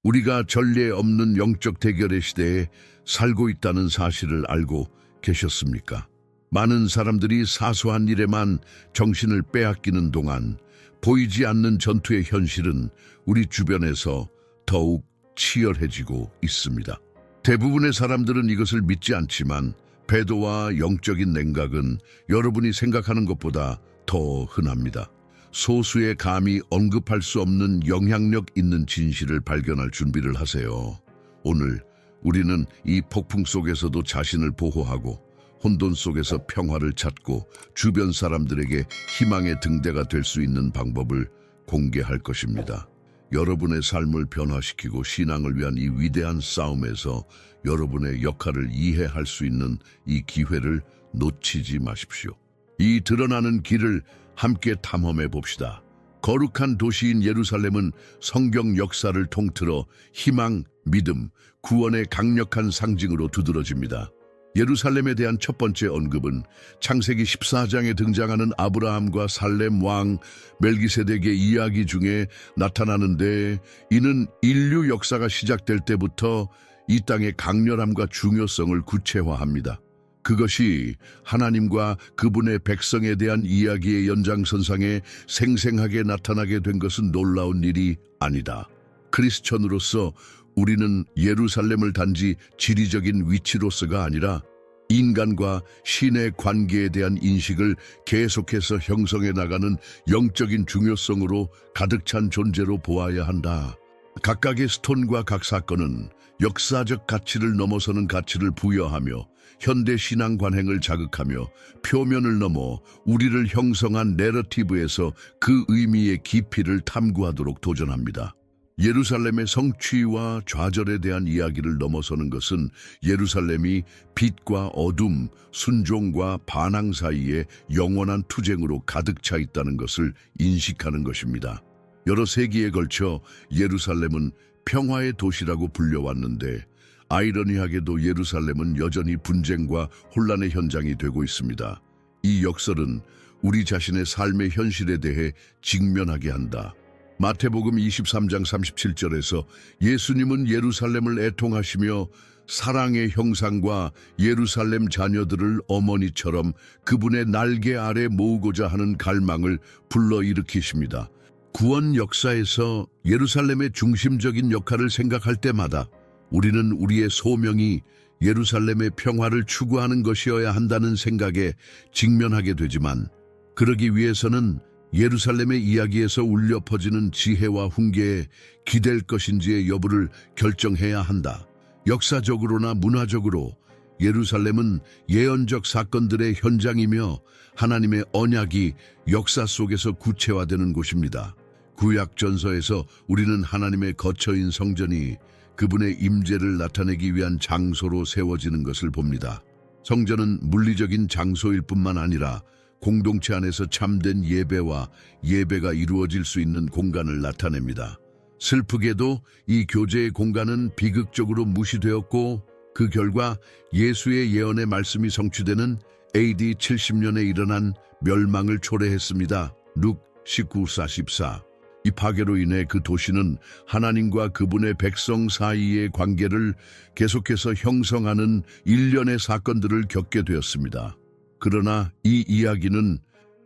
우리가 전례 없는 영적 대결의 시대에 살고 있다는 사실을 알고 계셨습니까? 많은 사람들이 사소한 일에만 정신을 빼앗기는 동안 보이지 않는 전투의 현실은 우리 주변에서 더욱 치열해지고 있습니다. 대부분의 사람들은 이것을 믿지 않지만 배도와 영적인 냉각은 여러분이 생각하는 것보다 더 흔합니다. 소수의 감히 언급할 수 없는 영향력 있는 진실을 발견할 준비를 하세요. 오늘 우리는 이 폭풍 속에서도 자신을 보호하고 혼돈 속에서 평화를 찾고 주변 사람들에게 희망의 등대가 될 수 있는 방법을 공개할 것입니다. 여러분의 삶을 변화시키고 신앙을 위한 이 위대한 싸움에서 여러분의 역할을 이해할 수 있는 이 기회를 놓치지 마십시오. 이 드러나는 길을 함께 탐험해 봅시다. 거룩한 도시인 예루살렘은 성경 역사를 통틀어 희망, 믿음, 구원의 강력한 상징으로 두드러집니다. 예루살렘에 대한 첫 번째 언급은 창세기 14장에 등장하는 아브라함과 살렘 왕 멜기세덱의 이야기 중에 나타나는데, 이는 인류 역사가 시작될 때부터 이 땅의 강렬함과 중요성을 구체화합니다. 그것이 하나님과 그분의 백성에 대한 이야기의 연장선상에 생생하게 나타나게 된 것은 놀라운 일이 아니다. 크리스천으로서 우리는 예루살렘을 단지 지리적인 위치로서가 아니라 인간과 신의 관계에 대한 인식을 계속해서 형성해 나가는 영적인 중요성으로 가득 찬 존재로 보아야 한다. 각각의 스톤과 각 사건은 역사적 가치를 넘어서는 가치를 부여하며 현대 신앙 관행을 자극하며 표면을 넘어 우리를 형성한 내러티브에서 그 의미의 깊이를 탐구하도록 도전합니다. 예루살렘의 성취와 좌절에 대한 이야기를 넘어서는 것은 예루살렘이 빛과 어둠, 순종과 반항 사이에 영원한 투쟁으로 가득 차 있다는 것을 인식하는 것입니다. 여러 세기에 걸쳐 예루살렘은 평화의 도시라고 불려왔는데, 아이러니하게도 예루살렘은 여전히 분쟁과 혼란의 현장이 되고 있습니다. 이 역설은 우리 자신의 삶의 현실에 대해 직면하게 한다. 마태복음 23장 37절에서 예수님은 예루살렘을 애통하시며 사랑의 형상과 예루살렘 자녀들을 어머니처럼 그분의 날개 아래 모으고자 하는 갈망을 불러일으키십니다. 구원 역사에서 예루살렘의 중심적인 역할을 생각할 때마다 우리는 우리의 소명이 예루살렘의 평화를 추구하는 것이어야 한다는 생각에 직면하게 되지만, 그러기 위해서는 예루살렘의 이야기에서 울려 퍼지는 지혜와 훈계에 기댈 것인지의 여부를 결정해야 한다. 역사적으로나 문화적으로 예루살렘은 예언적 사건들의 현장이며 하나님의 언약이 역사 속에서 구체화되는 곳입니다. 구약 전서에서 우리는 하나님의 거처인 성전이 그분의 임재를 나타내기 위한 장소로 세워지는 것을 봅니다. 성전은 물리적인 장소일 뿐만 아니라 공동체 안에서 참된 예배와 예배가 이루어질 수 있는 공간을 나타냅니다. 슬프게도 이 교제의 공간은 비극적으로 무시되었고, 그 결과 예수의 예언의 말씀이 성취되는 AD 70년에 일어난 멸망을 초래했습니다. 룩 19:44. 이 파괴로 인해 그 도시는 하나님과 그분의 백성 사이의 관계를 계속해서 형성하는 일련의 사건들을 겪게 되었습니다. 그러나 이 이야기는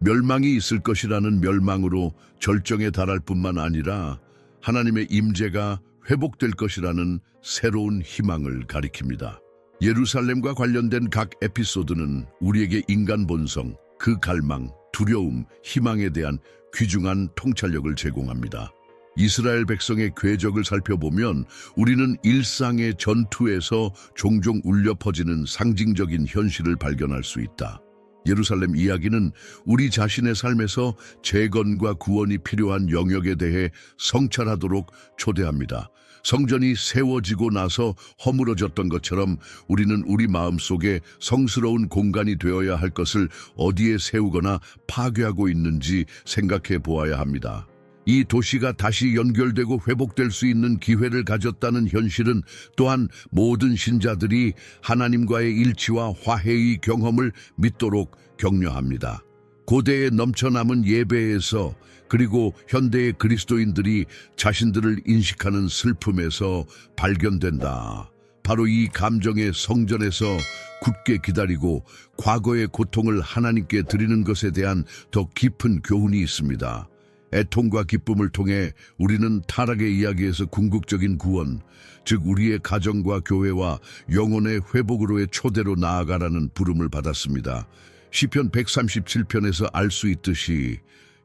멸망이 있을 것이라는 멸망으로 절정에 달할 뿐만 아니라 하나님의 임재가 회복될 것이라는 새로운 희망을 가리킵니다. 예루살렘과 관련된 각 에피소드는 우리에게 인간 본성, 그 갈망, 두려움, 희망에 대한 귀중한 통찰력을 제공합니다. 이스라엘 백성의 궤적을 살펴보면 우리는 일상의 전투에서 종종 울려 퍼지는 상징적인 현실을 발견할 수 있다. 예루살렘 이야기는 우리 자신의 삶에서 재건과 구원이 필요한 영역에 대해 성찰하도록 초대합니다. 성전이 세워지고 나서 허물어졌던 것처럼 우리는 우리 마음속에 성스러운 공간이 되어야 할 것을 어디에 세우거나 파괴하고 있는지 생각해 보아야 합니다. 이 도시가 다시 연결되고 회복될 수 있는 기회를 가졌다는 현실은 또한 모든 신자들이 하나님과의 일치와 화해의 경험을 믿도록 격려합니다. 고대에 넘쳐남은 예배에서 그리고 현대의 그리스도인들이 자신들을 인식하는 슬픔에서 발견된다. 바로 이 감정의 성전에서 굳게 기다리고 과거의 고통을 하나님께 드리는 것에 대한 더 깊은 교훈이 있습니다. 애통과 기쁨을 통해 우리는 타락의 이야기에서 궁극적인 구원, 즉 우리의 가정과 교회와 영혼의 회복으로의 초대로 나아가라는 부름을 받았습니다. 시편 137편에서 알 수 있듯이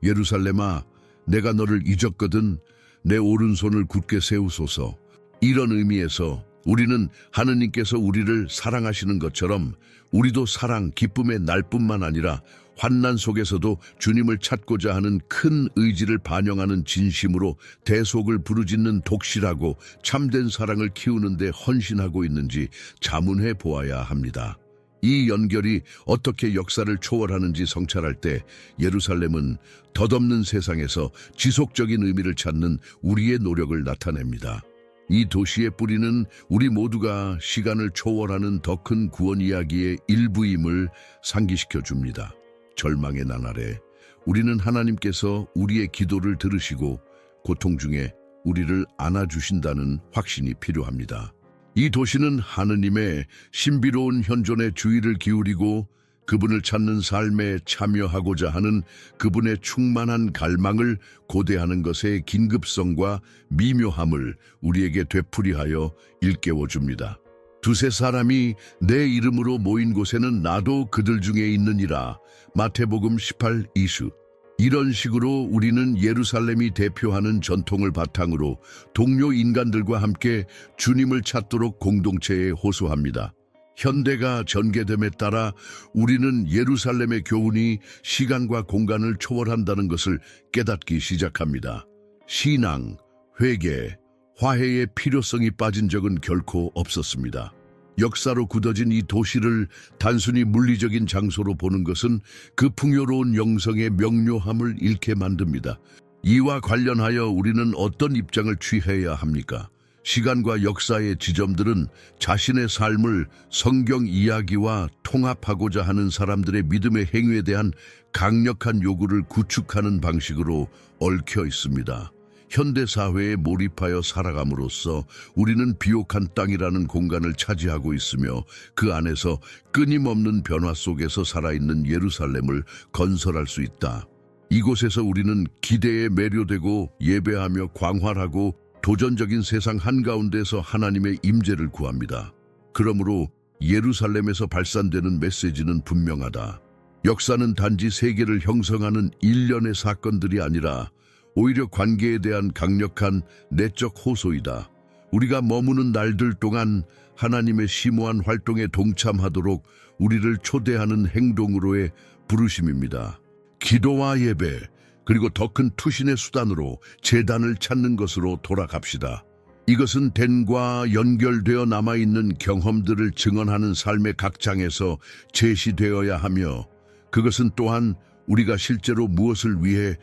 예루살렘아, 내가 너를 잊었거든 내 오른손을 굳게 세우소서. 이런 의미에서 우리는 하느님께서 우리를 사랑하시는 것처럼 우리도 사랑, 기쁨의 날뿐만 아니라 환난 속에서도 주님을 찾고자 하는 큰 의지를 반영하는 진심으로 대속을 부르짖는 독실하고 참된 사랑을 키우는 데 헌신하고 있는지 자문해 보아야 합니다. 이 연결이 어떻게 역사를 초월하는지 성찰할 때 예루살렘은 덧없는 세상에서 지속적인 의미를 찾는 우리의 노력을 나타냅니다. 이 도시의 뿌리는 우리 모두가 시간을 초월하는 더 큰 구원 이야기의 일부임을 상기시켜 줍니다. 절망의 나날에 우리는 하나님께서 우리의 기도를 들으시고 고통 중에 우리를 안아주신다는 확신이 필요합니다. 이 도시는 하느님의 신비로운 현존에 주의를 기울이고 그분을 찾는 삶에 참여하고자 하는 그분의 충만한 갈망을 고대하는 것의 긴급성과 미묘함을 우리에게 되풀이하여 일깨워줍니다. 두세 사람이 내 이름으로 모인 곳에는 나도 그들 중에 있느니라. 마태복음 18:20. 이런 식으로 우리는 예루살렘이 대표하는 전통을 바탕으로 동료 인간들과 함께 주님을 찾도록 공동체에 호소합니다. 현대가 전개됨에 따라 우리는 예루살렘의 교훈이 시간과 공간을 초월한다는 것을 깨닫기 시작합니다. 신앙, 회개, 화해의 필요성이 빠진 적은 결코 없었습니다. 역사로 굳어진 이 도시를 단순히 물리적인 장소로 보는 것은 그 풍요로운 영성의 명료함을 잃게 만듭니다. 이와 관련하여 우리는 어떤 입장을 취해야 합니까? 시간과 역사의 지점들은 자신의 삶을 성경 이야기와 통합하고자 하는 사람들의 믿음의 행위에 대한 강력한 요구를 구축하는 방식으로 얽혀 있습니다. 현대사회에 몰입하여 살아감으로써 우리는 비옥한 땅이라는 공간을 차지하고 있으며 그 안에서 끊임없는 변화 속에서 살아있는 예루살렘을 건설할 수 있다. 이곳에서 우리는 기대에 매료되고 예배하며 광활하고 도전적인 세상 한가운데서 하나님의 임재를 구합니다. 그러므로 예루살렘에서 발산되는 메시지는 분명하다. 역사는 단지 세계를 형성하는 일련의 사건들이 아니라 오히려 관계에 대한 강력한 내적 호소이다. 우리가 머무는 날들 동안 하나님의 심오한 활동에 동참하도록 우리를 초대하는 행동으로의 부르심입니다. 기도와 예배, 그리고 더 큰 투신의 수단으로 제단을 찾는 것으로 돌아갑시다. 이것은 댄과 연결되어 남아있는 경험들을 증언하는 삶의 각 장에서 제시되어야 하며 그것은 또한 우리가 실제로 무엇을 위해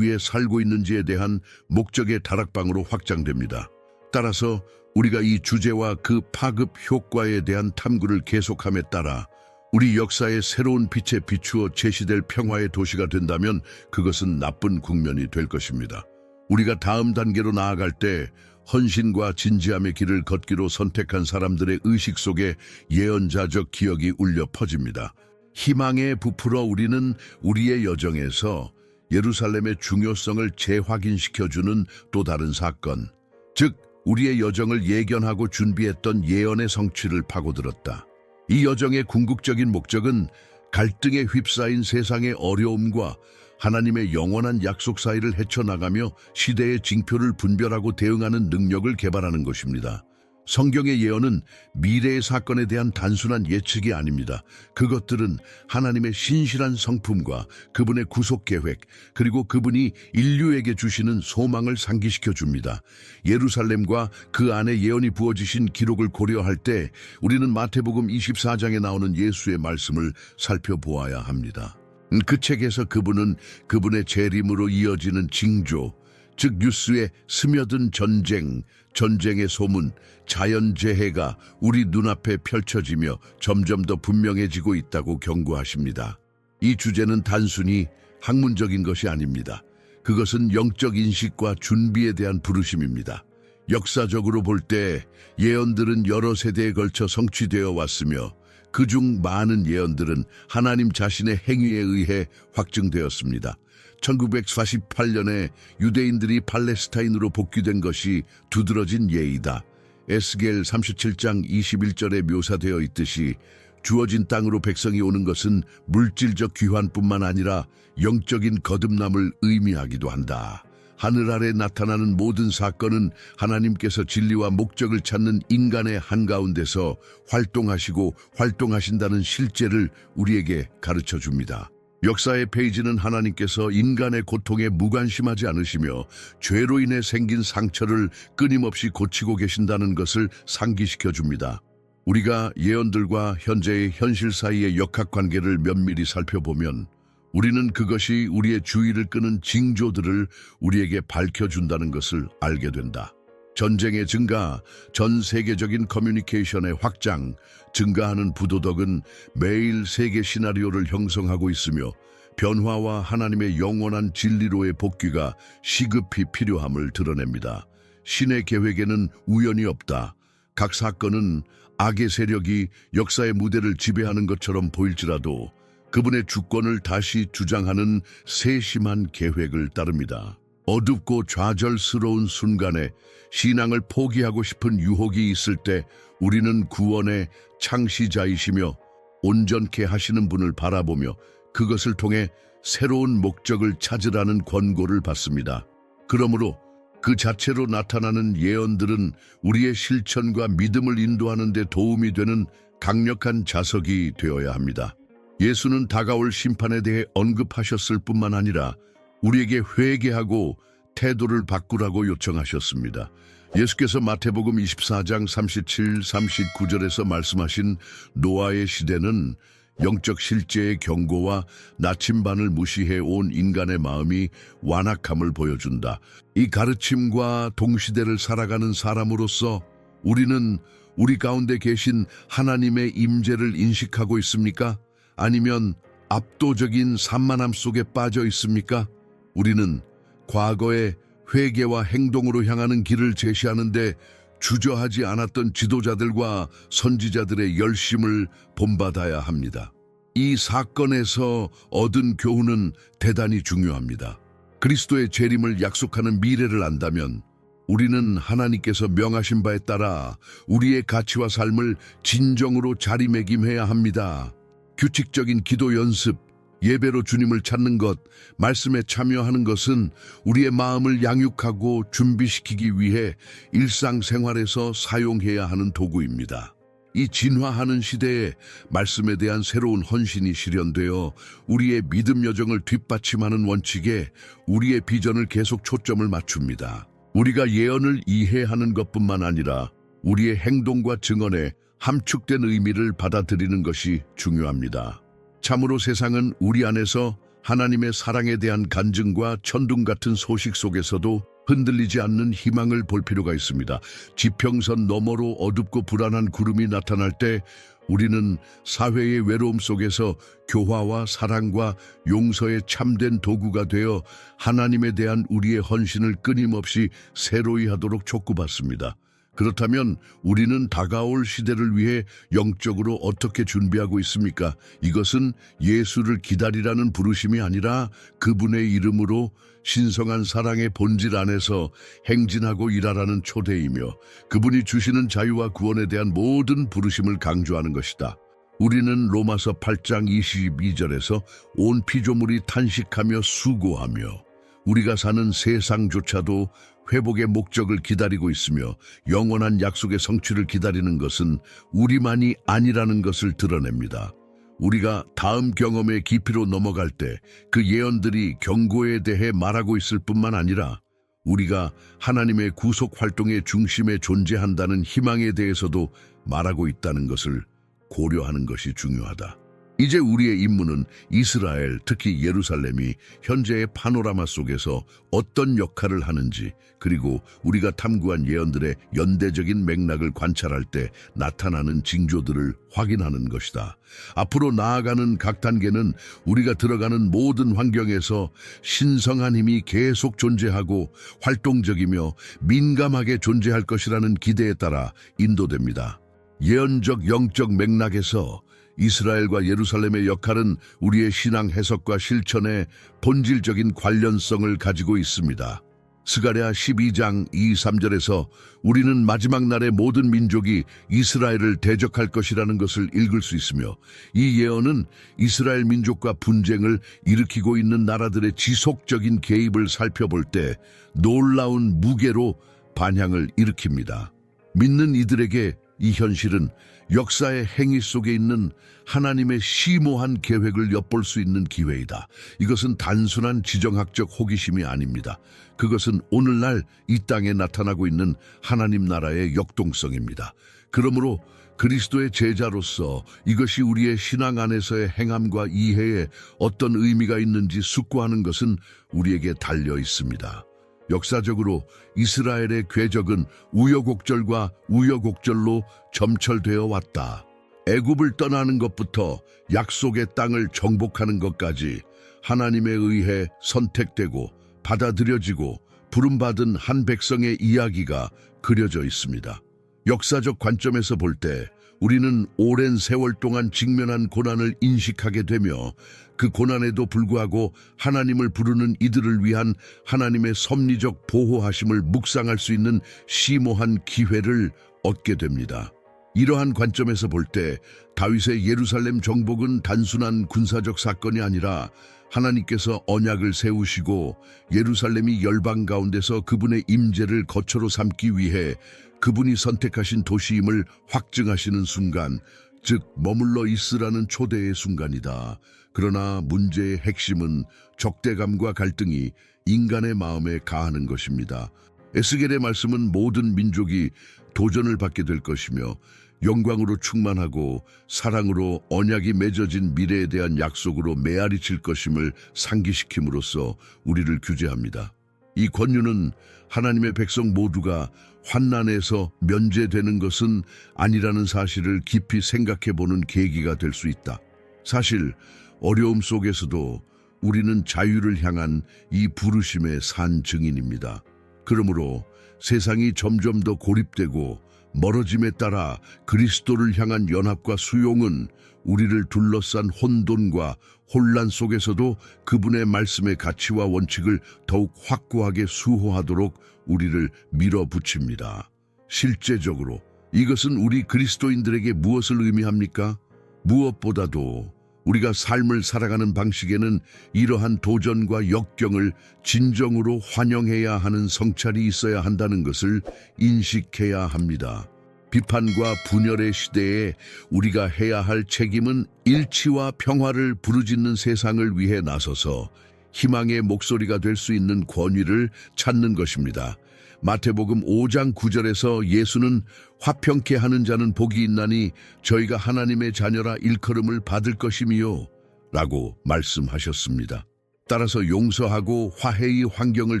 살고 있는지에 대한 목적의 다락방으로 확장됩니다. 따라서 우리가 이 주제와 그 파급 효과에 대한 탐구를 계속함에 따라 우리 역사의 새로운 빛에 비추어 제시될 평화의 도시가 된다면 그것은 나쁜 국면이 될 것입니다. 우리가 다음 단계로 나아갈 때 헌신과 진지함의 길을 걷기로 선택한 사람들의 의식 속에 예언자적 기억이 울려 퍼집니다. 희망에 부풀어 우리는 우리의 여정에서 예루살렘의 중요성을 재확인시켜주는 또 다른 사건, 즉 우리의 여정을 예견하고 준비했던 예언의 성취를 파고들었다. 이 여정의 궁극적인 목적은 갈등에 휩싸인 세상의 어려움과 하나님의 영원한 약속 사이를 헤쳐나가며 시대의 징표를 분별하고 대응하는 능력을 개발하는 것입니다. 성경의 예언은 미래의 사건에 대한 단순한 예측이 아닙니다. 그것들은 하나님의 신실한 성품과 그분의 구속 계획, 그리고 그분이 인류에게 주시는 소망을 상기시켜 줍니다. 예루살렘과 그 안에 예언이 부어지신 기록을 고려할 때 우리는 마태복음 24장에 나오는 예수의 말씀을 살펴보아야 합니다. 그 책에서 그분은 그분의 재림으로 이어지는 징조, 즉 뉴스에 스며든 전쟁의 소문, 자연재해가 우리 눈앞에 펼쳐지며 점점 더 분명해지고 있다고 경고하십니다. 이 주제는 단순히 학문적인 것이 아닙니다. 그것은 영적 인식과 준비에 대한 부르심입니다. 역사적으로 볼 때 예언들은 여러 세대에 걸쳐 성취되어 왔으며 그중 많은 예언들은 하나님 자신의 행위에 의해 확증되었습니다. 1948년에 유대인들이 팔레스타인으로 복귀된 것이 두드러진 예이다. 에스겔 37장 21절에 묘사되어 있듯이 주어진 땅으로 백성이 오는 것은 물질적 귀환뿐만 아니라 영적인 거듭남을 의미하기도 한다. 하늘 아래 나타나는 모든 사건은 하나님께서 진리와 목적을 찾는 인간의 한가운데서 활동하시고 활동하신다는 실제를 우리에게 가르쳐 줍니다. 역사의 페이지는 하나님께서 인간의 고통에 무관심하지 않으시며 죄로 인해 생긴 상처를 끊임없이 고치고 계신다는 것을 상기시켜 줍니다. 우리가 예언들과 현재의 현실 사이의 역학관계를 면밀히 살펴보면 우리는 그것이 우리의 주의를 끄는 징조들을 우리에게 밝혀준다는 것을 알게 된다. 전쟁의 증가, 전 세계적인 커뮤니케이션의 확장, 증가하는 부도덕은 매일 세계 시나리오를 형성하고 있으며 변화와 하나님의 영원한 진리로의 복귀가 시급히 필요함을 드러냅니다. 신의 계획에는 우연이 없다. 각 사건은 악의 세력이 역사의 무대를 지배하는 것처럼 보일지라도 그분의 주권을 다시 주장하는 세심한 계획을 따릅니다. 어둡고 좌절스러운 순간에 신앙을 포기하고 싶은 유혹이 있을 때 우리는 구원의 창시자이시며 온전케 하시는 분을 바라보며 그것을 통해 새로운 목적을 찾으라는 권고를 받습니다. 그러므로 그 자체로 나타나는 예언들은 우리의 실천과 믿음을 인도하는 데 도움이 되는 강력한 자석이 되어야 합니다. 예수는 다가올 심판에 대해 언급하셨을 뿐만 아니라 우리에게 회개하고 태도를 바꾸라고 요청하셨습니다. 예수께서 마태복음 24장 37, 39절에서 말씀하신 노아의 시대는 영적 실제의 경고와 나침반을 무시해 온 인간의 마음이 완악함을 보여준다. 이 가르침과 동시대를 살아가는 사람으로서 우리는 우리 가운데 계신 하나님의 임재를 인식하고 있습니까? 아니면 압도적인 산만함 속에 빠져 있습니까? 우리는 과거의 회개와 행동으로 향하는 길을 제시하는데 주저하지 않았던 지도자들과 선지자들의 열심을 본받아야 합니다. 이 사건에서 얻은 교훈은 대단히 중요합니다. 그리스도의 재림을 약속하는 미래를 안다면 우리는 하나님께서 명하신 바에 따라 우리의 가치와 삶을 진정으로 자리매김해야 합니다. 규칙적인 기도 연습, 예배로 주님을 찾는 것, 말씀에 참여하는 것은 우리의 마음을 양육하고 준비시키기 위해 일상생활에서 사용해야 하는 도구입니다. 이 진화하는 시대에 말씀에 대한 새로운 헌신이 실현되어 우리의 믿음 여정을 뒷받침하는 원칙에 우리의 비전을 계속 초점을 맞춥니다. 우리가 예언을 이해하는 것뿐만 아니라 우리의 행동과 증언에 함축된 의미를 받아들이는 것이 중요합니다. 참으로 세상은 우리 안에서 하나님의 사랑에 대한 간증과 천둥 같은 소식 속에서도 흔들리지 않는 희망을 볼 필요가 있습니다. 지평선 너머로 어둡고 불안한 구름이 나타날 때 우리는 사회의 외로움 속에서 교화와 사랑과 용서의 참된 도구가 되어 하나님에 대한 우리의 헌신을 끊임없이 새로이 하도록 촉구받습니다. 그렇다면 우리는 다가올 시대를 위해 영적으로 어떻게 준비하고 있습니까? 이것은 예수를 기다리라는 부르심이 아니라 그분의 이름으로 신성한 사랑의 본질 안에서 행진하고 일하라는 초대이며 그분이 주시는 자유와 구원에 대한 모든 부르심을 강조하는 것이다. 우리는 로마서 8장 22절에서 온 피조물이 탄식하며 수고하며 우리가 사는 세상조차도 회복의 목적을 기다리고 있으며 영원한 약속의 성취를 기다리는 것은 우리만이 아니라는 것을 드러냅니다. 우리가 다음 경험의 깊이로 넘어갈 때 그 예언들이 경고에 대해 말하고 있을 뿐만 아니라 우리가 하나님의 구속 활동의 중심에 존재한다는 희망에 대해서도 말하고 있다는 것을 고려하는 것이 중요하다. 이제 우리의 임무는 이스라엘, 특히 예루살렘이 현재의 파노라마 속에서 어떤 역할을 하는지, 그리고 우리가 탐구한 예언들의 연대적인 맥락을 관찰할 때 나타나는 징조들을 확인하는 것이다. 앞으로 나아가는 각 단계는 우리가 들어가는 모든 환경에서 신성한 힘이 계속 존재하고 활동적이며 민감하게 존재할 것이라는 기대에 따라 인도됩니다. 예언적 영적 맥락에서 이스라엘과 예루살렘의 역할은 우리의 신앙 해석과 실천에 본질적인 관련성을 가지고 있습니다. 스가랴 12장 2-3절에서 우리는 마지막 날의 모든 민족이 이스라엘을 대적할 것이라는 것을 읽을 수 있으며, 이 예언은 이스라엘 민족과 분쟁을 일으키고 있는 나라들의 지속적인 개입을 살펴볼 때 놀라운 무게로 반향을 일으킵니다. 믿는 이들에게 이 현실은 역사의 행위 속에 있는 하나님의 심오한 계획을 엿볼 수 있는 기회이다. 이것은 단순한 지정학적 호기심이 아닙니다. 그것은 오늘날 이 땅에 나타나고 있는 하나님 나라의 역동성입니다. 그러므로 그리스도의 제자로서 이것이 우리의 신앙 안에서의 행함과 이해에 어떤 의미가 있는지 숙고하는 것은 우리에게 달려 있습니다. 역사적으로 이스라엘의 궤적은 우여곡절과 우여곡절로 점철되어 왔다. 애굽을 떠나는 것부터 약속의 땅을 정복하는 것까지 하나님에 의해 선택되고 받아들여지고 부름받은 한 백성의 이야기가 그려져 있습니다. 역사적 관점에서 볼 때 우리는 오랜 세월 동안 직면한 고난을 인식하게 되며, 그 고난에도 불구하고 하나님을 부르는 이들을 위한 하나님의 섭리적 보호하심을 묵상할 수 있는 심오한 기회를 얻게 됩니다. 이러한 관점에서 볼 때 다윗의 예루살렘 정복은 단순한 군사적 사건이 아니라 하나님께서 언약을 세우시고 예루살렘이 열방 가운데서 그분의 임재를 거처로 삼기 위해 그분이 선택하신 도시임을 확증하시는 순간, 즉 머물러 있으라는 초대의 순간이다. 그러나 문제의 핵심은 적대감과 갈등이 인간의 마음에 가하는 것입니다. 에스겔의 말씀은 모든 민족이 도전을 받게 될 것이며, 영광으로 충만하고 사랑으로 언약이 맺어진 미래에 대한 약속으로 메아리칠 것임을 상기시킴으로써 우리를 규제합니다. 이 권유는 하나님의 백성 모두가 환난에서 면제되는 것은 아니라는 사실을 깊이 생각해보는 계기가 될 수 있다. 사실 어려움 속에서도 우리는 자유를 향한 이 부르심의 산 증인입니다. 그러므로 세상이 점점 더 고립되고 멀어짐에 따라 그리스도를 향한 연합과 수용은 우리를 둘러싼 혼돈과 혼란 속에서도 그분의 말씀의 가치와 원칙을 더욱 확고하게 수호하도록 우리를 밀어붙입니다. 실제적으로 이것은 우리 그리스도인들에게 무엇을 의미합니까? 무엇보다도 우리가 삶을 살아가는 방식에는 이러한 도전과 역경을 진정으로 환영해야 하는 성찰이 있어야 한다는 것을 인식해야 합니다. 비판과 분열의 시대에 우리가 해야 할 책임은 일치와 평화를 부르짖는 세상을 위해 나서서 희망의 목소리가 될 수 있는 권위를 찾는 것입니다. 마태복음 5장 9절에서 예수는 화평케 하는 자는 복이 있나니 저희가 하나님의 자녀라 일컬음을 받을 것이미요 라고 말씀하셨습니다. 따라서 용서하고 화해의 환경을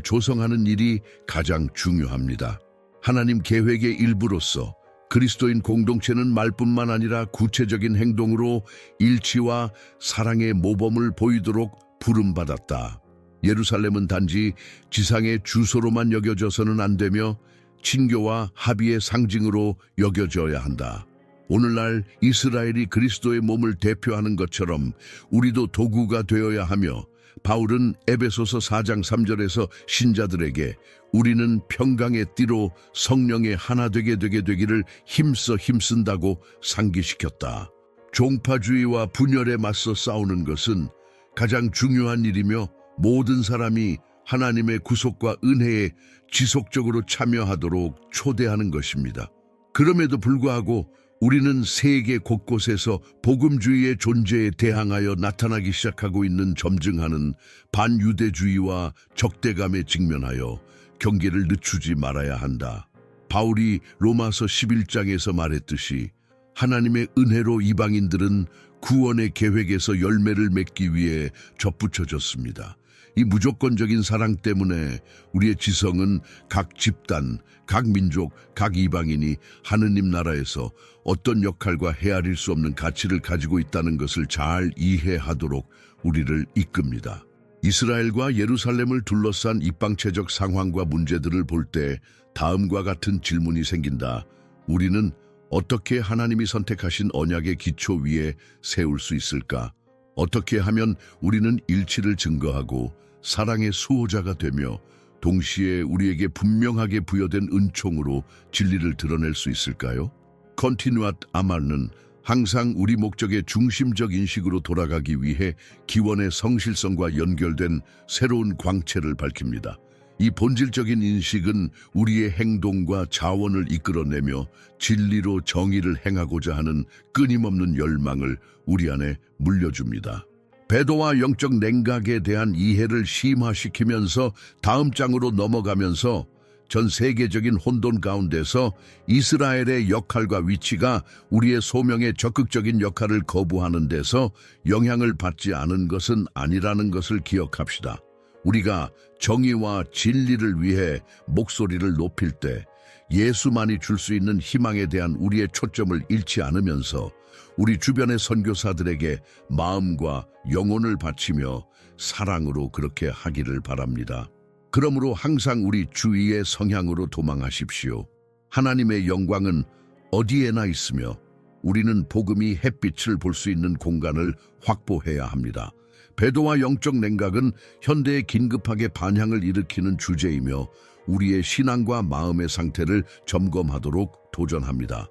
조성하는 일이 가장 중요합니다. 하나님 계획의 일부로서 그리스도인 공동체는 말뿐만 아니라 구체적인 행동으로 일치와 사랑의 모범을 보이도록 부름받았다. 예루살렘은 단지 지상의 주소로만 여겨져서는 안 되며 친교와 합의의 상징으로 여겨져야 한다. 오늘날 이스라엘이 그리스도의 몸을 대표하는 것처럼 우리도 도구가 되어야 하며, 바울은 에베소서 4장 3절에서 신자들에게 우리는 평강의 띠로 성령의 하나 되게 되기를 힘쓴다고 상기시켰다. 종파주의와 분열에 맞서 싸우는 것은 가장 중요한 일이며, 모든 사람이 하나님의 구속과 은혜에 지속적으로 참여하도록 초대하는 것입니다. 그럼에도 불구하고 우리는 세계 곳곳에서 복음주의의 존재에 대항하여 나타나기 시작하고 있는 점증하는 반유대주의와 적대감에 직면하여 경계를 늦추지 말아야 한다. 바울이 로마서 11장에서 말했듯이 하나님의 은혜로 이방인들은 구원의 계획에서 열매를 맺기 위해 접붙여졌습니다. 이 무조건적인 사랑 때문에 우리의 지성은 각 집단, 각 민족, 각 이방인이 하느님 나라에서 어떤 역할과 헤아릴 수 없는 가치를 가지고 있다는 것을 잘 이해하도록 우리를 이끕니다. 이스라엘과 예루살렘을 둘러싼 입방체적 상황과 문제들을 볼 때 다음과 같은 질문이 생긴다. 우리는 어떻게 하나님이 선택하신 언약의 기초 위에 세울 수 있을까? 어떻게 하면 우리는 일치를 증거하고 사랑의 수호자가 되며 동시에 우리에게 분명하게 부여된 은총으로 진리를 드러낼 수 있을까요? 컨티누앗 아말은 항상 우리 목적의 중심적 인식으로 돌아가기 위해 기원의 성실성과 연결된 새로운 광채를 밝힙니다. 이 본질적인 인식은 우리의 행동과 자원을 이끌어내며 진리로 정의를 행하고자 하는 끊임없는 열망을 우리 안에 물려줍니다. 배도와 영적 냉각에 대한 이해를 심화시키면서 다음 장으로 넘어가면서 전 세계적인 혼돈 가운데서 이스라엘의 역할과 위치가 우리의 소명의 적극적인 역할을 거부하는 데서 영향을 받지 않은 것은 아니라는 것을 기억합시다. 우리가 정의와 진리를 위해 목소리를 높일 때 예수만이 줄 수 있는 희망에 대한 우리의 초점을 잃지 않으면서 우리 주변의 선교사들에게 마음과 영혼을 바치며 사랑으로 그렇게 하기를 바랍니다. 그러므로 항상 우리 주위의 성향으로 도망하십시오. 하나님의 영광은 어디에나 있으며 우리는 복음이 햇빛을 볼 수 있는 공간을 확보해야 합니다. 배도와 영적 냉각은 현대에 긴급하게 반향을 일으키는 주제이며 우리의 신앙과 마음의 상태를 점검하도록 도전합니다.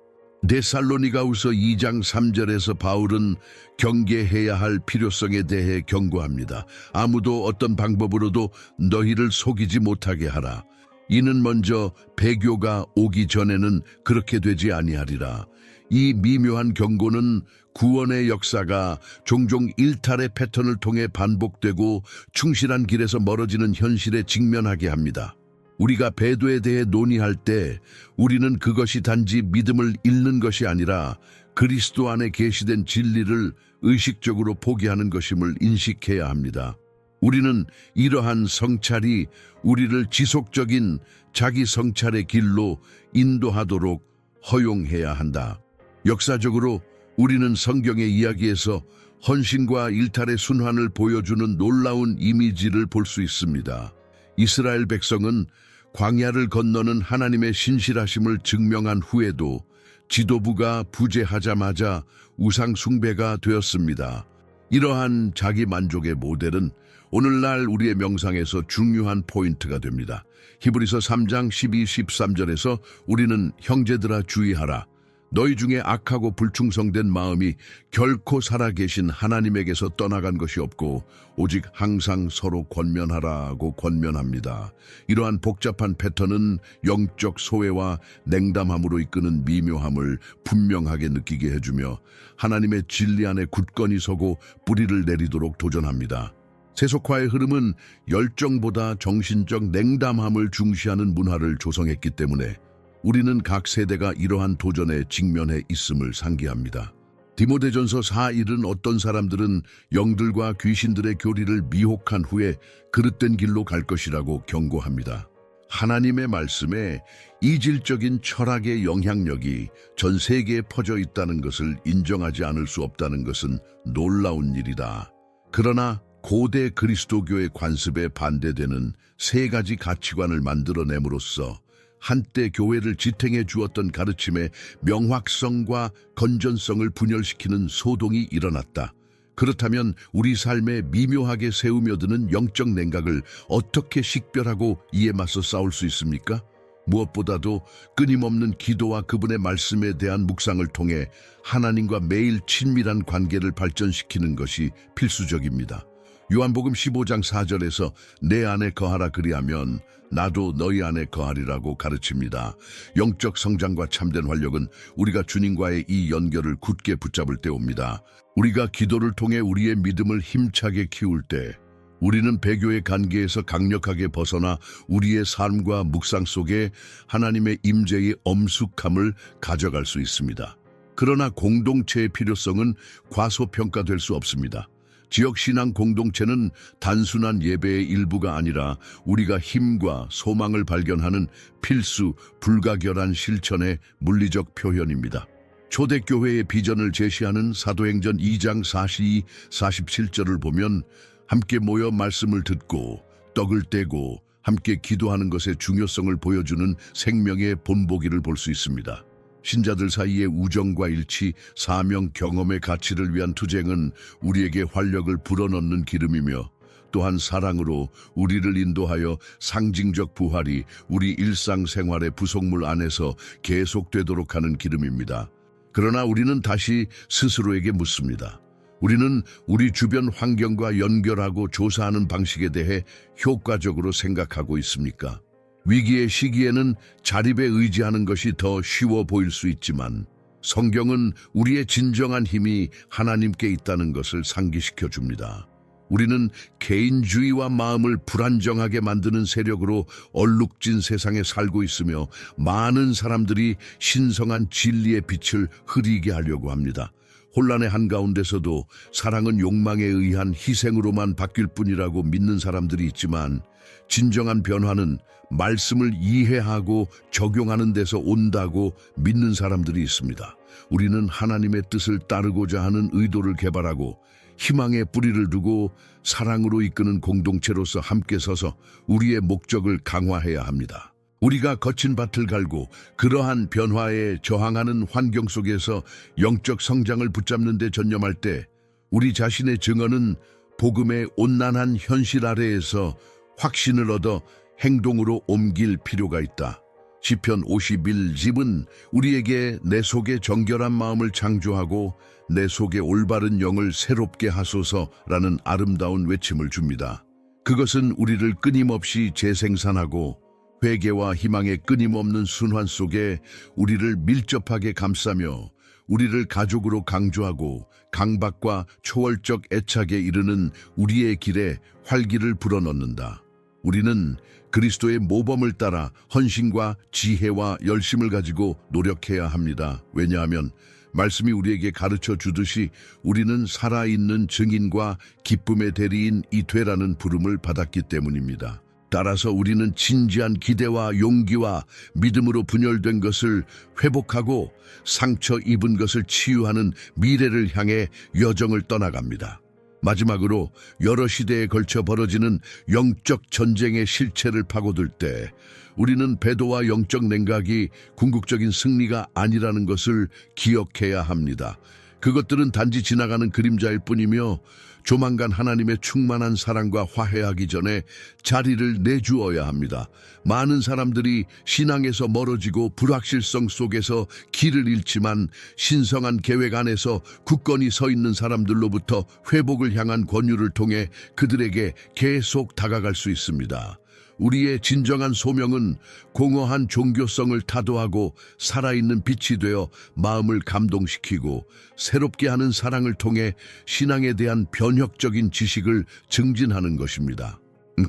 데살로니가후서 2장 3절에서 바울은 경계해야 할 필요성에 대해 경고합니다. 아무도 어떤 방법으로도 너희를 속이지 못하게 하라. 이는 먼저 배교가 오기 전에는 그렇게 되지 아니하리라. 이 미묘한 경고는 구원의 역사가 종종 일탈의 패턴을 통해 반복되고 충실한 길에서 멀어지는 현실에 직면하게 합니다. 우리가 배도에 대해 논의할 때 우리는 그것이 단지 믿음을 잃는 것이 아니라 그리스도 안에 계시된 진리를 의식적으로 포기하는 것임을 인식해야 합니다. 우리는 이러한 성찰이 우리를 지속적인 자기 성찰의 길로 인도하도록 허용해야 한다. 역사적으로 우리는 성경의 이야기에서 헌신과 일탈의 순환을 보여주는 놀라운 이미지를 볼 수 있습니다. 이스라엘 백성은 광야를 건너는 하나님의 신실하심을 증명한 후에도 지도부가 부재하자마자 우상 숭배가 되었습니다. 이러한 자기 만족의 모델은 오늘날 우리의 명상에서 중요한 포인트가 됩니다. 히브리서 3장 12, 13절에서 우리는 형제들아 주의하라. 너희 중에 악하고 불충성된 마음이 결코 살아계신 하나님에게서 떠나간 것이 없고 오직 항상 서로 권면하라고 권면합니다. 이러한 복잡한 패턴은 영적 소외와 냉담함으로 이끄는 미묘함을 분명하게 느끼게 해주며 하나님의 진리 안에 굳건히 서고 뿌리를 내리도록 도전합니다. 세속화의 흐름은 열정보다 정신적 냉담함을 중시하는 문화를 조성했기 때문에 우리는 각 세대가 이러한 도전에 직면해 있음을 상기합니다. 디모데전서 4:1은 어떤 사람들은 영들과 귀신들의 교리를 미혹한 후에 그릇된 길로 갈 것이라고 경고합니다. 하나님의 말씀에 이질적인 철학의 영향력이 전 세계에 퍼져 있다는 것을 인정하지 않을 수 없다는 것은 놀라운 일이다. 그러나 고대 그리스도교의 관습에 반대되는 세 가지 가치관을 만들어냄으로써 한때 교회를 지탱해 주었던 가르침의 명확성과 건전성을 분열시키는 소동이 일어났다. 그렇다면 우리 삶에 미묘하게 세우며드는 영적 냉각을 어떻게 식별하고 이에 맞서 싸울 수 있습니까? 무엇보다도 끊임없는 기도와 그분의 말씀에 대한 묵상을 통해 하나님과 매일 친밀한 관계를 발전시키는 것이 필수적입니다. 요한복음 15장 4절에서 내 안에 거하라 그리하면 나도 너희 안에 거하리라고 가르칩니다. 영적 성장과 참된 활력은 우리가 주님과의 이 연결을 굳게 붙잡을 때 옵니다. 우리가 기도를 통해 우리의 믿음을 힘차게 키울 때 우리는 배교의 관계에서 강력하게 벗어나 우리의 삶과 묵상 속에 하나님의 임재의 엄숙함을 가져갈 수 있습니다. 그러나 공동체의 필요성은 과소평가될 수 없습니다. 지역신앙 공동체는 단순한 예배의 일부가 아니라 우리가 힘과 소망을 발견하는 필수, 불가결한 실천의 물리적 표현입니다. 초대교회의 비전을 제시하는 사도행전 2장 42, 47절을 보면 함께 모여 말씀을 듣고 떡을 떼고 함께 기도하는 것의 중요성을 보여주는 생명의 본보기를 볼 수 있습니다. 신자들 사이의 우정과 일치, 사명, 경험의 가치를 위한 투쟁은 우리에게 활력을 불어넣는 기름이며 또한 사랑으로 우리를 인도하여 상징적 부활이 우리 일상생활의 부속물 안에서 계속되도록 하는 기름입니다. 그러나 우리는 다시 스스로에게 묻습니다. 우리는 우리 주변 환경과 연결하고 조사하는 방식에 대해 효과적으로 생각하고 있습니까? 위기의 시기에는 자립에 의지하는 것이 더 쉬워 보일 수 있지만 성경은 우리의 진정한 힘이 하나님께 있다는 것을 상기시켜 줍니다. 우리는 개인주의와 마음을 불안정하게 만드는 세력으로 얼룩진 세상에 살고 있으며 많은 사람들이 신성한 진리의 빛을 흐리게 하려고 합니다. 혼란의 한가운데서도 사랑은 욕망에 의한 희생으로만 바뀔 뿐이라고 믿는 사람들이 있지만 진정한 변화는 말씀을 이해하고 적용하는 데서 온다고 믿는 사람들이 있습니다. 우리는 하나님의 뜻을 따르고자 하는 의도를 개발하고 희망의 뿌리를 두고 사랑으로 이끄는 공동체로서 함께 서서 우리의 목적을 강화해야 합니다. 우리가 거친 밭을 갈고 그러한 변화에 저항하는 환경 속에서 영적 성장을 붙잡는 데 전념할 때 우리 자신의 증언은 복음의 온난한 현실 아래에서 확신을 얻어 행동으로 옮길 필요가 있다. 시편 51집은 우리에게 내 속에 정결한 마음을 창조하고 내 속에 올바른 영을 새롭게 하소서라는 아름다운 외침을 줍니다. 그것은 우리를 끊임없이 재생산하고 회개와 희망의 끊임없는 순환 속에 우리를 밀접하게 감싸며 우리를 가족으로 강조하고 강박과 초월적 애착에 이르는 우리의 길에 활기를 불어넣는다. 우리는 그리스도의 모범을 따라 헌신과 지혜와 열심을 가지고 노력해야 합니다. 왜냐하면 말씀이 우리에게 가르쳐 주듯이 우리는 살아있는 증인과 기쁨의 대리인 이 되라는 부름을 받았기 때문입니다. 따라서 우리는 진지한 기대와 용기와 믿음으로 분열된 것을 회복하고 상처 입은 것을 치유하는 미래를 향해 여정을 떠나갑니다. 마지막으로 여러 시대에 걸쳐 벌어지는 영적 전쟁의 실체를 파고들 때 우리는 배도와 영적 냉각이 궁극적인 승리가 아니라는 것을 기억해야 합니다. 그것들은 단지 지나가는 그림자일 뿐이며 조만간 하나님의 충만한 사랑과 화해하기 전에 자리를 내주어야 합니다. 많은 사람들이 신앙에서 멀어지고 불확실성 속에서 길을 잃지만 신성한 계획 안에서 굳건히 서 있는 사람들로부터 회복을 향한 권유를 통해 그들에게 계속 다가갈 수 있습니다. 우리의 진정한 소명은 공허한 종교성을 타도하고 살아있는 빛이 되어 마음을 감동시키고 새롭게 하는 사랑을 통해 신앙에 대한 변혁적인 지식을 증진하는 것입니다.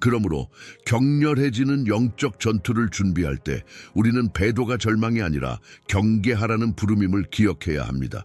그러므로 격렬해지는 영적 전투를 준비할 때 우리는 배도가 절망이 아니라 경계하라는 부름임을 기억해야 합니다.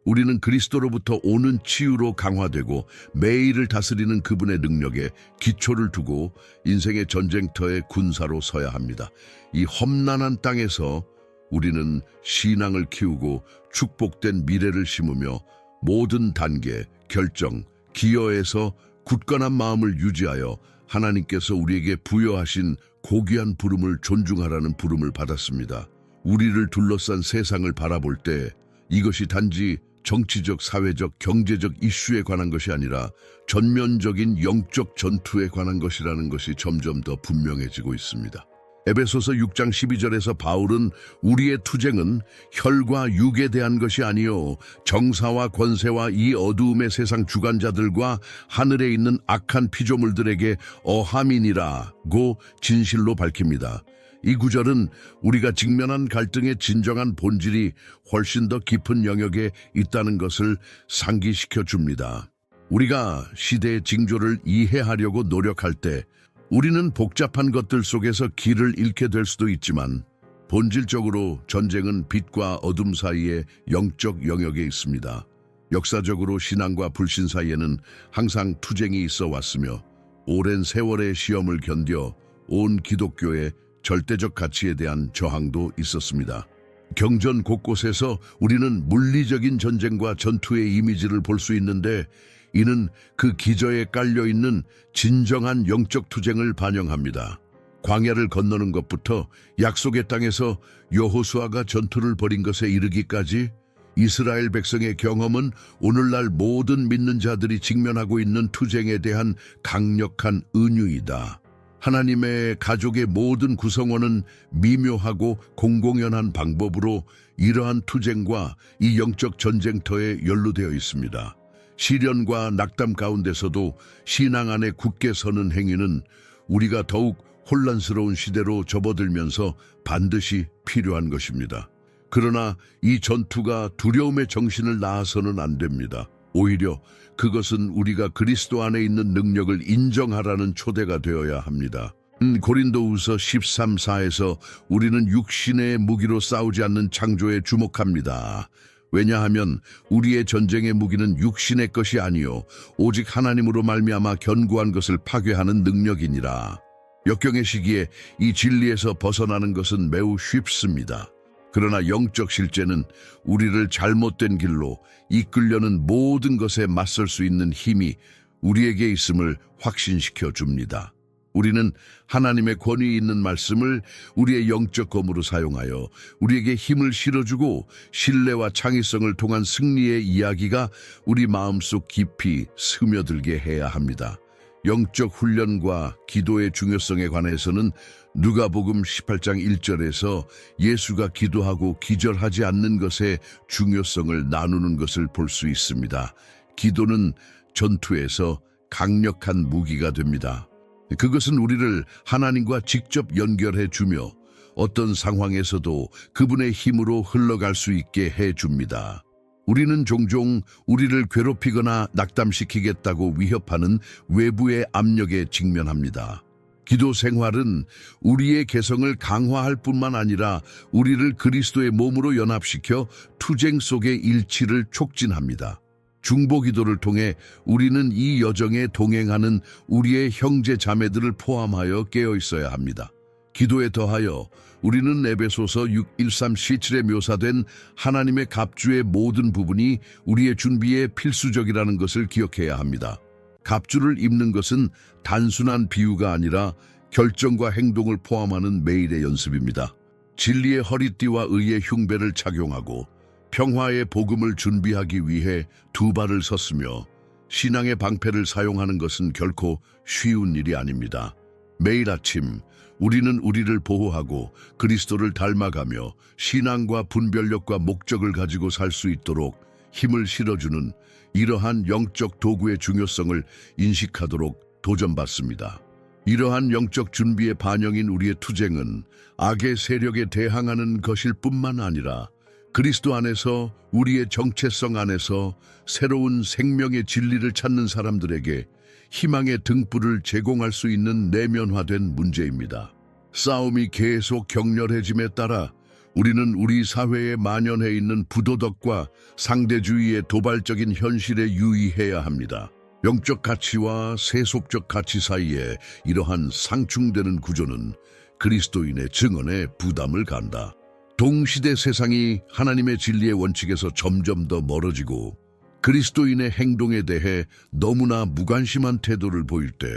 우리는 그리스도로부터 오는 치유로 강화되고 매일을 다스리는 그분의 능력에 기초를 두고 인생의 전쟁터의 군사로 서야 합니다. 이 험난한 땅에서 우리는 신앙을 키우고 축복된 미래를 심으며 모든 단계, 결정, 기여에서 굳건한 마음을 유지하여 하나님께서 우리에게 부여하신 고귀한 부름을 존중하라는 부름을 받았습니다. 우리를 둘러싼 세상을 바라볼 때 이것이 단지 정치적, 사회적, 경제적 이슈에 관한 것이 아니라 전면적인 영적 전투에 관한 것이라는 것이 점점 더 분명해지고 있습니다. 에베소서 6장 12절에서 바울은 우리의 투쟁은 혈과 육에 대한 것이 아니요 정사와 권세와 이 어두움의 세상 주관자들과 하늘에 있는 악한 피조물들에게 어함이니라고 진실로 밝힙니다. 이 구절은 우리가 직면한 갈등의 진정한 본질이 훨씬 더 깊은 영역에 있다는 것을 상기시켜 줍니다. 우리가 시대의 징조를 이해하려고 노력할 때 우리는 복잡한 것들 속에서 길을 잃게 될 수도 있지만 본질적으로 전쟁은 빛과 어둠 사이의 영적 영역에 있습니다. 역사적으로 신앙과 불신 사이에는 항상 투쟁이 있어 왔으며 오랜 세월의 시험을 견뎌 온 기독교의 절대적 가치에 대한 저항도 있었습니다. 경전 곳곳에서 우리는 물리적인 전쟁과 전투의 이미지를 볼 수 있는데 이는 그 기저에 깔려있는 진정한 영적 투쟁을 반영합니다. 광야를 건너는 것부터 약속의 땅에서 여호수아가 전투를 벌인 것에 이르기까지 이스라엘 백성의 경험은 오늘날 모든 믿는 자들이 직면하고 있는 투쟁에 대한 강력한 은유이다. 하나님의 가족의 모든 구성원은 미묘하고 공공연한 방법으로 이러한 투쟁과 이 영적 전쟁터에 연루되어 있습니다. 시련과 낙담 가운데서도 신앙 안에 굳게 서는 행위는 우리가 더욱 혼란스러운 시대로 접어들면서 반드시 필요한 것입니다. 그러나 이 전투가 두려움의 정신을 낳아서는 안 됩니다. 오히려 그것은 우리가 그리스도 안에 있는 능력을 인정하라는 초대가 되어야 합니다. 고린도후서 13:4에서 우리는 육신의 무기로 싸우지 않는 창조에 주목합니다. 왜냐하면 우리의 전쟁의 무기는 육신의 것이 아니요 오직 하나님으로 말미암아 견고한 것을 파괴하는 능력이니라. 역경의 시기에 이 진리에서 벗어나는 것은 매우 쉽습니다. 그러나 영적 실제는 우리를 잘못된 길로 이끌려는 모든 것에 맞설 수 있는 힘이 우리에게 있음을 확신시켜 줍니다. 우리는 하나님의 권위 있는 말씀을 우리의 영적 검으로 사용하여 우리에게 힘을 실어주고 신뢰와 창의성을 통한 승리의 이야기가 우리 마음속 깊이 스며들게 해야 합니다. 영적 훈련과 기도의 중요성에 관해서는 누가복음 18장 1절에서 예수가 기도하고 기절하지 않는 것의 중요성을 나누는 것을 볼 수 있습니다. 기도는 전투에서 강력한 무기가 됩니다. 그것은 우리를 하나님과 직접 연결해 주며 어떤 상황에서도 그분의 힘으로 흘러갈 수 있게 해 줍니다. 우리는 종종 우리를 괴롭히거나 낙담시키겠다고 위협하는 외부의 압력에 직면합니다. 기도 생활은 우리의 개성을 강화할 뿐만 아니라 우리를 그리스도의 몸으로 연합시켜 투쟁 속의 일치를 촉진합니다. 중보 기도를 통해 우리는 이 여정에 동행하는 우리의 형제 자매들을 포함하여 깨어 있어야 합니다. 기도에 더하여 우리는 에베소서 6:13-17에 묘사된 하나님의 갑주의 모든 부분이 우리의 준비에 필수적이라는 것을 기억해야 합니다. 갑주를 입는 것은 단순한 비유가 아니라 결정과 행동을 포함하는 매일의 연습입니다. 진리의 허리띠와 의의 흉배를 착용하고 평화의 복음을 준비하기 위해 두 발을 섰으며 신앙의 방패를 사용하는 것은 결코 쉬운 일이 아닙니다. 매일 아침 우리는 우리를 보호하고 그리스도를 닮아가며 신앙과 분별력과 목적을 가지고 살 수 있도록 힘을 실어주는 이러한 영적 도구의 중요성을 인식하도록 도전받습니다. 이러한 영적 준비의 반영인 우리의 투쟁은 악의 세력에 대항하는 것일 뿐만 아니라 그리스도 안에서 우리의 정체성 안에서 새로운 생명의 진리를 찾는 사람들에게 희망의 등불을 제공할 수 있는 내면화된 문제입니다. 싸움이 계속 격렬해짐에 따라 우리는 우리 사회에 만연해 있는 부도덕과 상대주의의 도발적인 현실에 유의해야 합니다. 영적 가치와 세속적 가치 사이에 이러한 상충되는 구조는 그리스도인의 증언에 부담을 간다. 동시대 세상이 하나님의 진리의 원칙에서 점점 더 멀어지고 그리스도인의 행동에 대해 너무나 무관심한 태도를 보일 때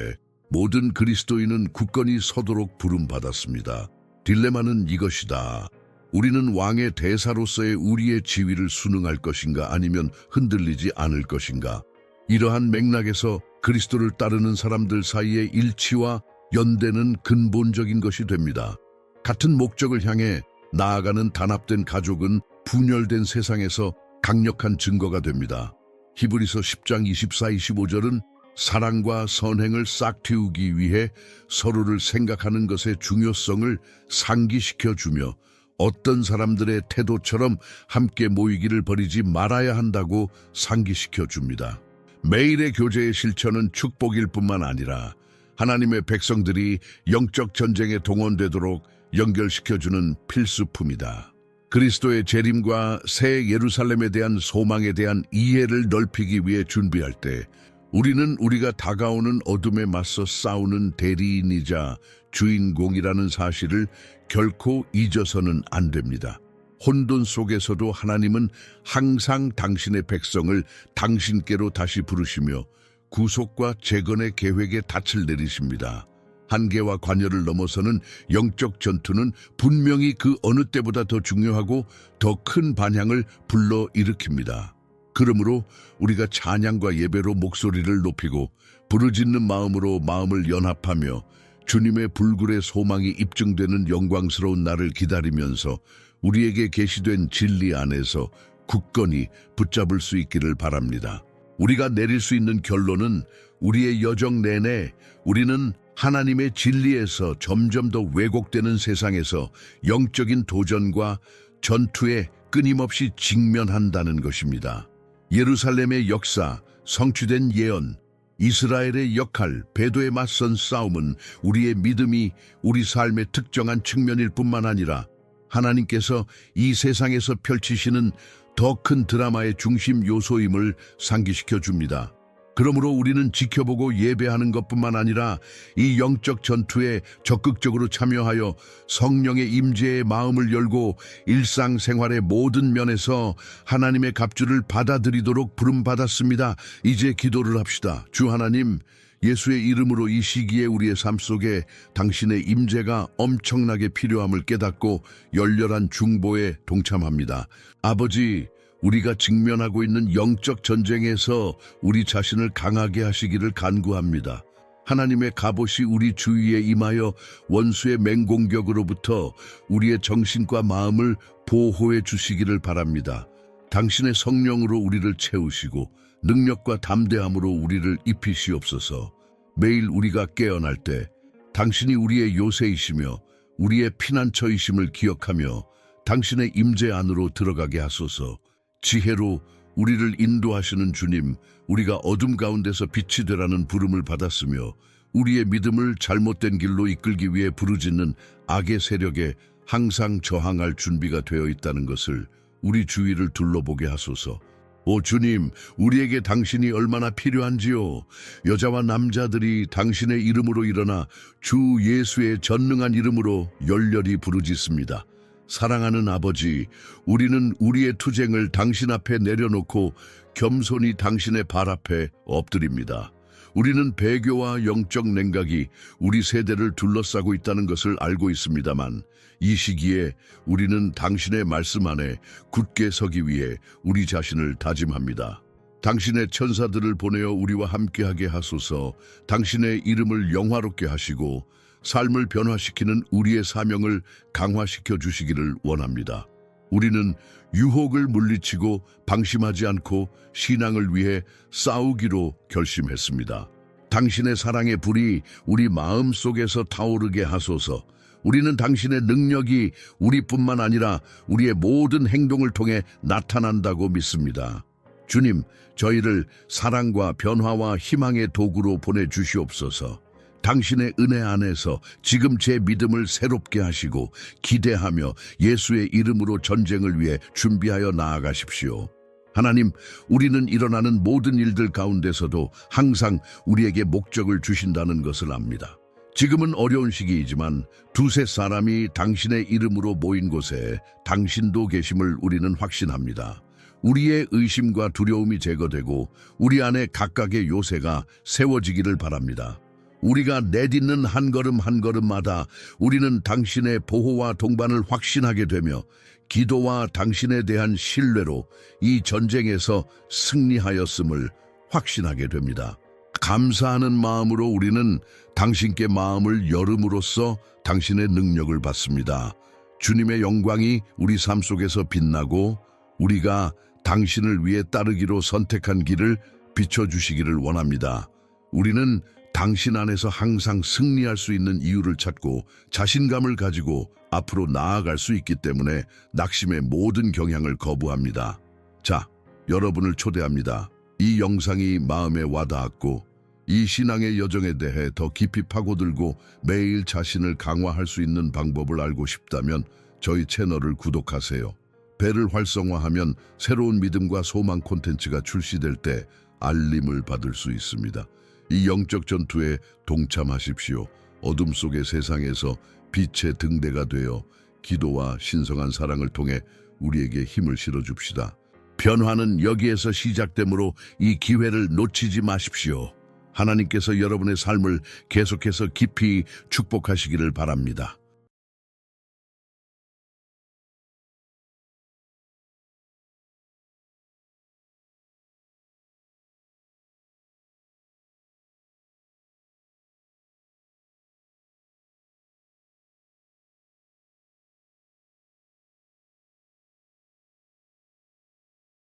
모든 그리스도인은 굳건히 서도록 부름받았습니다. 딜레마는 이것이다. 우리는 왕의 대사로서의 우리의 지위를 순응할 것인가 아니면 흔들리지 않을 것인가. 이러한 맥락에서 그리스도를 따르는 사람들 사이의 일치와 연대는 근본적인 것이 됩니다. 같은 목적을 향해 나아가는 단합된 가족은 분열된 세상에서 강력한 증거가 됩니다. 히브리서 10장 24-25절은 사랑과 선행을 싹 틔우기 위해 서로를 생각하는 것의 중요성을 상기시켜주며 어떤 사람들의 태도처럼 함께 모이기를 버리지 말아야 한다고 상기시켜줍니다. 매일의 교제의 실천은 축복일 뿐만 아니라 하나님의 백성들이 영적 전쟁에 동원되도록 연결시켜주는 필수품이다. 그리스도의 재림과 새 예루살렘에 대한 소망에 대한 이해를 넓히기 위해 준비할 때 우리는 우리가 다가오는 어둠에 맞서 싸우는 대리인이자 주인공이라는 사실을 결코 잊어서는 안 됩니다. 혼돈 속에서도 하나님은 항상 당신의 백성을 당신께로 다시 부르시며 구속과 재건의 계획에 닻을 내리십니다. 한계와 관여를 넘어서는 영적 전투는 분명히 그 어느 때보다 더 중요하고 더 큰 반향을 불러일으킵니다. 그러므로 우리가 찬양과 예배로 목소리를 높이고 부르짖는 마음으로 마음을 연합하며 주님의 불굴의 소망이 입증되는 영광스러운 날을 기다리면서 우리에게 계시된 진리 안에서 굳건히 붙잡을 수 있기를 바랍니다. 우리가 내릴 수 있는 결론은 우리의 여정 내내 우리는 하나님의 진리에서 점점 더 왜곡되는 세상에서 영적인 도전과 전투에 끊임없이 직면한다는 것입니다. 예루살렘의 역사, 성취된 예언, 이스라엘의 역할, 배도에 맞선 싸움은 우리의 믿음이 우리 삶의 특정한 측면일 뿐만 아니라 하나님께서 이 세상에서 펼치시는 더 큰 드라마의 중심 요소임을 상기시켜 줍니다. 그러므로 우리는 지켜보고 예배하는 것뿐만 아니라 이 영적 전투에 적극적으로 참여하여 성령의 임재의 마음을 열고 일상생활의 모든 면에서 하나님의 갑주를 받아들이도록 부름받았습니다. 이제 기도를 합시다. 주 하나님, 예수의 이름으로 이 시기에 우리의 삶 속에 당신의 임재가 엄청나게 필요함을 깨닫고 열렬한 중보에 동참합니다. 아버지, 우리가 직면하고 있는 영적 전쟁에서 우리 자신을 강하게 하시기를 간구합니다. 하나님의 갑옷이 우리 주위에 임하여 원수의 맹공격으로부터 우리의 정신과 마음을 보호해 주시기를 바랍니다. 당신의 성령으로 우리를 채우시고 능력과 담대함으로 우리를 입히시옵소서. 매일 우리가 깨어날 때 당신이 우리의 요새이시며 우리의 피난처이심을 기억하며 당신의 임재 안으로 들어가게 하소서. 지혜로 우리를 인도하시는 주님, 우리가 어둠 가운데서 빛이 되라는 부름을 받았으며 우리의 믿음을 잘못된 길로 이끌기 위해 부르짖는 악의 세력에 항상 저항할 준비가 되어 있다는 것을 우리 주위를 둘러보게 하소서. 오 주님, 우리에게 당신이 얼마나 필요한지요. 여자와 남자들이 당신의 이름으로 일어나 주 예수의 전능한 이름으로 열렬히 부르짖습니다. 사랑하는 아버지, 우리는 우리의 투쟁을 당신 앞에 내려놓고 겸손히 당신의 발 앞에 엎드립니다. 우리는 배교와 영적 냉각이 우리 세대를 둘러싸고 있다는 것을 알고 있습니다만 이 시기에 우리는 당신의 말씀 안에 굳게 서기 위해 우리 자신을 다짐합니다. 당신의 천사들을 보내어 우리와 함께하게 하소서. 당신의 이름을 영화롭게 하시고 삶을 변화시키는 우리의 사명을 강화시켜 주시기를 원합니다. 우리는 유혹을 물리치고 방심하지 않고 신앙을 위해 싸우기로 결심했습니다. 당신의 사랑의 불이 우리 마음 속에서 타오르게 하소서. 우리는 당신의 능력이 우리뿐만 아니라 우리의 모든 행동을 통해 나타난다고 믿습니다. 주님, 저희를 사랑과 변화와 희망의 도구로 보내주시옵소서. 당신의 은혜 안에서 지금 제 믿음을 새롭게 하시고 기대하며 예수의 이름으로 전쟁을 위해 준비하여 나아가십시오. 하나님, 우리는 일어나는 모든 일들 가운데서도 항상 우리에게 목적을 주신다는 것을 압니다. 지금은 어려운 시기이지만 두세 사람이 당신의 이름으로 모인 곳에 당신도 계심을 우리는 확신합니다. 우리의 의심과 두려움이 제거되고 우리 안에 각각의 요새가 세워지기를 바랍니다. 우리가 내딛는 한 걸음 한 걸음마다 우리는 당신의 보호와 동반을 확신하게 되며 기도와 당신에 대한 신뢰로 이 전쟁에서 승리하였음을 확신하게 됩니다. 감사하는 마음으로 우리는 당신께 마음을 열음으로써 당신의 능력을 받습니다. 주님의 영광이 우리 삶 속에서 빛나고 우리가 당신을 위해 따르기로 선택한 길을 비춰주시기를 원합니다. 우리는 당신 안에서 항상 승리할 수 있는 이유를 찾고 자신감을 가지고 앞으로 나아갈 수 있기 때문에 낙심의 모든 경향을 거부합니다. 자, 여러분을 초대합니다. 이 영상이 마음에 와닿았고 이 신앙의 여정에 대해 더 깊이 파고들고 매일 자신을 강화할 수 있는 방법을 알고 싶다면 저희 채널을 구독하세요. 배를 활성화하면 새로운 믿음과 소망 콘텐츠가 출시될 때 알림을 받을 수 있습니다. 이 영적 전투에 동참하십시오. 어둠 속의 세상에서 빛의 등대가 되어 기도와 신성한 사랑을 통해 우리에게 힘을 실어줍시다. 변화는 여기에서 시작되므로 이 기회를 놓치지 마십시오. 하나님께서 여러분의 삶을 계속해서 깊이 축복하시기를 바랍니다.